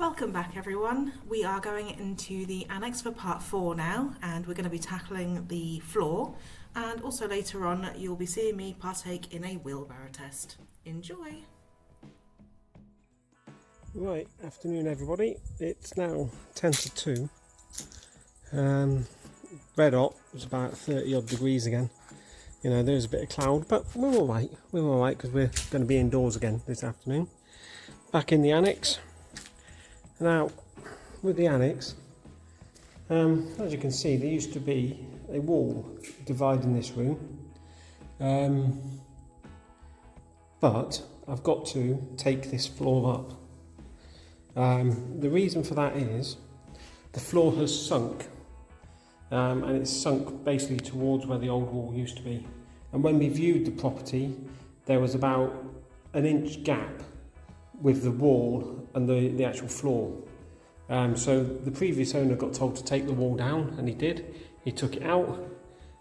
Welcome back everyone. We are going into the annex for part 4 now, and we're going to be tackling the floor, and also later on you'll be seeing me partake in a wheelbarrow test. Enjoy! Right, afternoon everybody. It's now 10 to 2. Red hot, it's about 30 odd degrees again. You know, there's a bit of cloud, but we're alright. We're alright because we're going to be indoors again this afternoon. Back in the annex. Now, with the annex, as you can see, there used to be a wall dividing this room. But I've got to take this floor up. The reason for that is the floor has sunk, and it's sunk basically towards where the old wall used to be. And when we viewed the property, there was about an inch gap with the wall and the actual floor. So the previous owner got told to take the wall down, and he did. He took it out.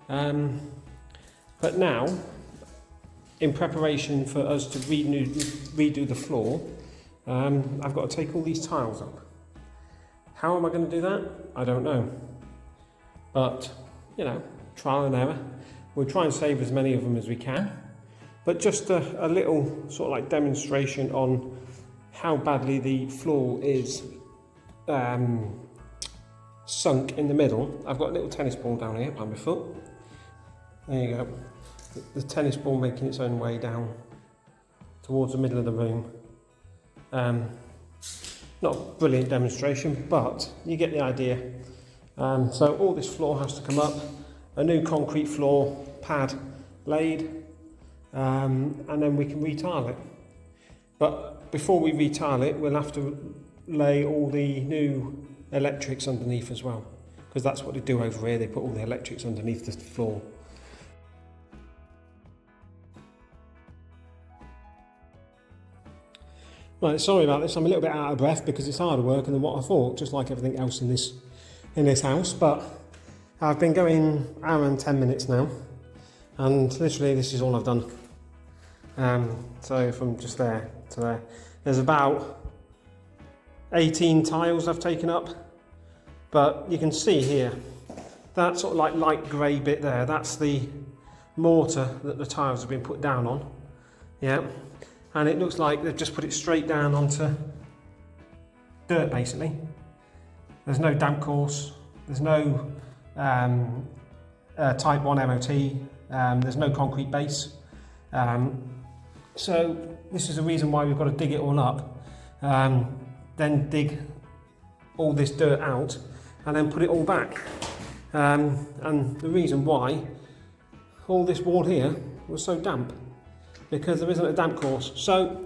But now, in preparation for us to redo the floor, I've got to take all these tiles up. How am I going to do that? I don't know. But, you know, trial and error. We'll try and save as many of them as we can. But just a little sort of like demonstration on how badly the floor is sunk in the middle. I've got a little tennis ball down here by my foot. There you go. The tennis ball making its own way down towards the middle of the room. Not a brilliant demonstration, but you get the idea. So all this floor has to come up, a new concrete floor pad laid, and then we can retile it. But before we retile it, we'll have to lay all the new electrics underneath as well, because that's what they do over here. They put all the electrics underneath the floor. Right, sorry about this. I'm a little bit out of breath because it's harder work than what I thought, just like everything else in this house. But I've been going an hour and 10 minutes now, and literally this is all I've done. So from just there to there, there's about 18 tiles I've taken up, but you can see here that sort of like light grey bit there, that's the mortar that the tiles have been put down on. Yeah, and it looks like they've just put it straight down onto dirt basically. There's no damp course, there's no type 1 MOT, there's no concrete base. So this is the reason why we've got to dig it all up, then dig all this dirt out and then put it all back. And the reason why all this wall here was so damp, because there isn't a damp course. So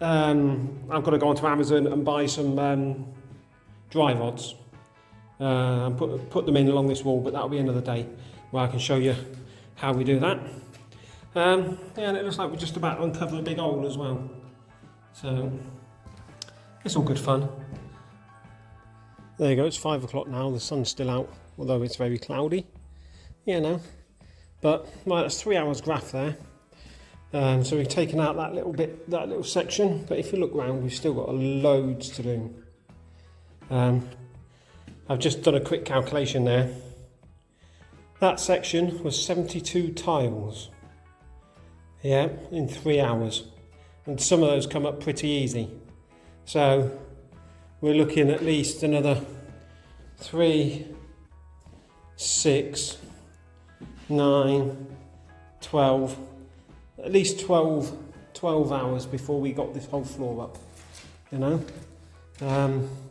I've got to go onto Amazon and buy some dry rods and put them in along this wall, but that'll be another day where I can show you how we do that. Yeah, and it looks like we're just about to uncover a big hole as well. So it's all good fun. There you go, it's 5 o'clock now, the sun's still out, although it's very cloudy. You know. But right, that's 3 hours graph there. So we've taken out that little bit, that little section, but if you look round, we've still got loads to do. I've just done a quick calculation there. That section was 72 tiles. Yeah, in 3 hours. And some of those come up pretty easy. So we're looking at least another 3, 6, 9, 12, at least 12 hours before we got this whole floor up, you know,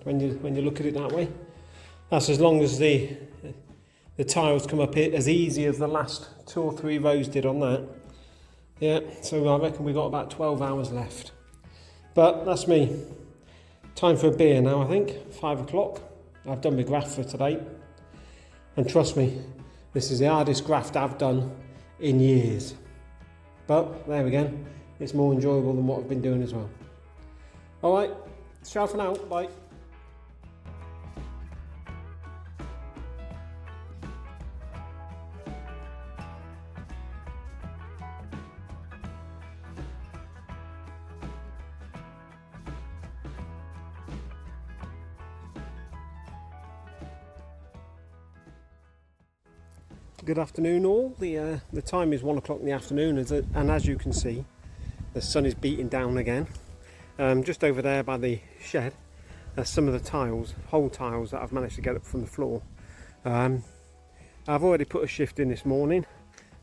when you look at it that way. That's as long as the tiles come up as easy as the last 2 or 3 rows did on that. Yeah, so I reckon we've got about 12 hours left. But that's me. Time for a beer now, I think. 5 o'clock. I've done my graft for today. And trust me, this is the hardest graft I've done in years. But there we go. It's more enjoyable than what I've been doing as well. Alright, ciao for now. Bye. Good afternoon all. The time is 1 o'clock in the afternoon and as you can see the sun is beating down again. Just over there by the shed are some of the tiles, whole tiles that I've managed to get up from the floor. I've already put a shift in this morning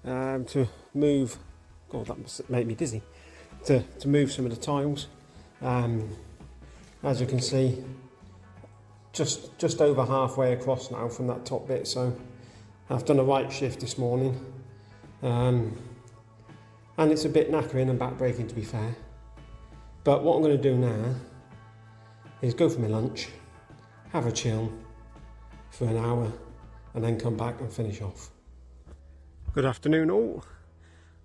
to move, God that must make me dizzy, to move some of the tiles. As you can see, just over halfway across now from that top bit, so I've done a right shift this morning, and it's a bit knackering and backbreaking to be fair, but what I'm going to do now is go for my lunch, have a chill for an hour and then come back and finish off. Good afternoon all.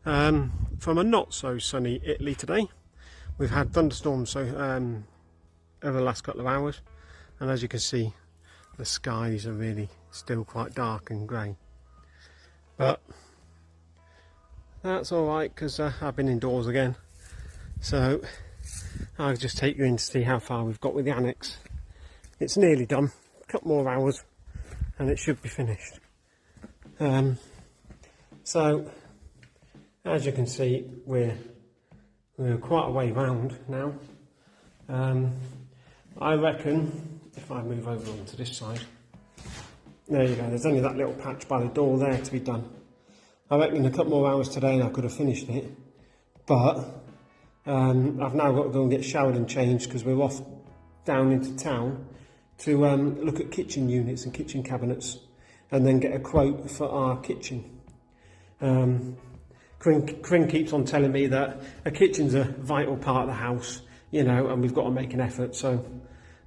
From a not so sunny Italy today, we've had thunderstorms over the last couple of hours, and as you can see the skies are really still quite dark and grey, but that's alright because I've been indoors again, so I'll just take you in to see how far we've got with the annex. It's nearly done, a couple more hours and it should be finished. So as you can see we're quite a way round now. I reckon if I move over onto this side, there you go, there's only that little patch by the door there to be done. I reckon a couple more hours today and I could have finished it, but I've now got to go and get showered and changed because we're off down into town to look at kitchen units and kitchen cabinets and then get a quote for our kitchen. Corinne keeps on telling me that a kitchen's a vital part of the house, you know, and we've got to make an effort, so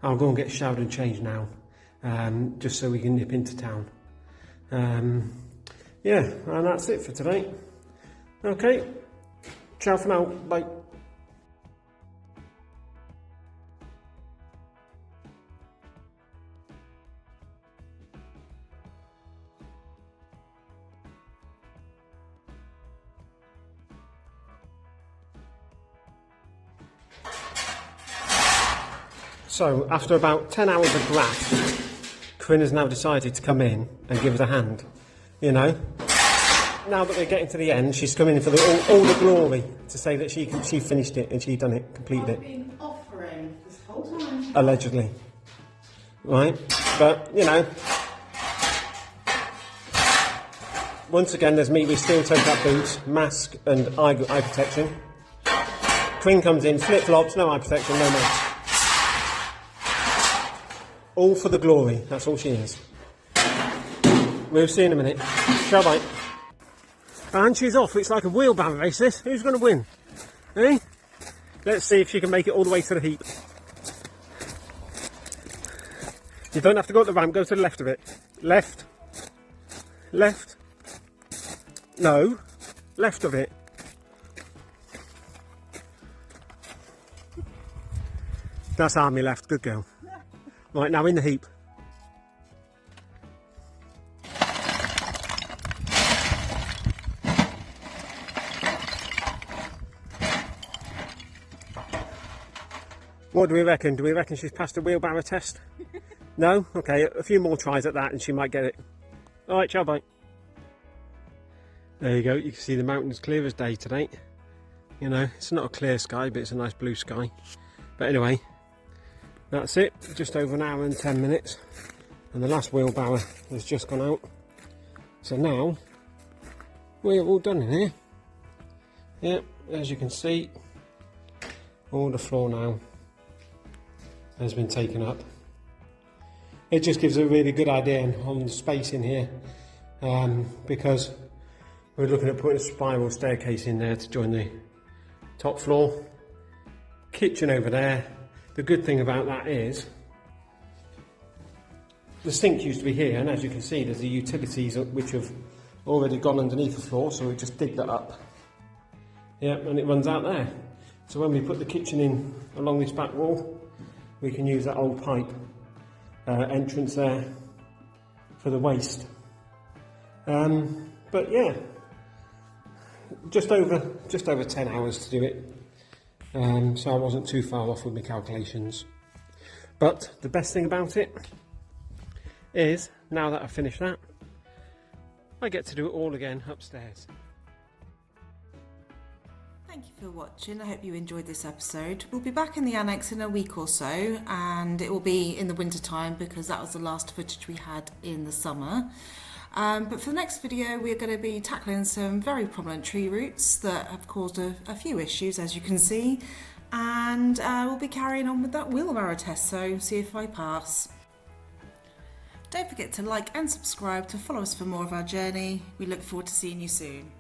I'll go and get showered and changed now, just so we can nip into town. Yeah, and that's it for today. Okay, ciao for now, bye. So, after about 10 hours of graft, Corinne has now decided to come in and give us a hand. You know, now that we're getting to the end, she's coming in for all the glory to say that she finished it and she done it, completed it. I've been offering this whole time. Allegedly. Right? But, you know, once again, there's me with steel-toe cap boots, mask and eye protection. Corinne comes in, flip-flops, no eye protection, no mask. All for the glory, that's all she is. We'll see in a minute. Ciao, bye. And she's off. It's like a wheelbarrow race, this. Who's going to win? Eh? Let's see if she can make it all the way to the heap. You don't have to go up the ramp, go to the left of it. Left. Left. No. Left of it. That's army left, good girl. Right, now in the heap. What do we reckon? Do we reckon she's passed the wheelbarrow test? No? Okay, a few more tries at that and she might get it. Alright, ciao, bye. There you go, you can see the mountains clear as day today. You know, it's not a clear sky, but it's a nice blue sky. But anyway, that's it, just over an hour and 10 minutes. And the last wheelbarrow has just gone out. So now, we're all done in here. Yep, as you can see, all the floor now has been taken up. It just gives a really good idea on the space in here, because we're looking at putting a spiral staircase in there to join the top floor. Kitchen over there. The good thing about that is the sink used to be here, and as you can see there's the utilities which have already gone underneath the floor, so we just dig that up. Yeah, and it runs out there. So when we put the kitchen in along this back wall, we can use that old pipe entrance there for the waste. But yeah, just over 10 hours to do it. So I wasn't too far off with my calculations. But the best thing about it is, now that I've finished that, I get to do it all again upstairs. Thank you for watching. I hope you enjoyed this episode. We'll be back in the annex in a week or so, and it will be in the winter time because that was the last footage we had in the summer. But for the next video, we're going to be tackling some very prominent tree roots that have caused a few issues, as you can see, and we'll be carrying on with that wheelbarrow test, so see if I pass. Don't forget to like and subscribe to follow us for more of our journey. We look forward to seeing you soon.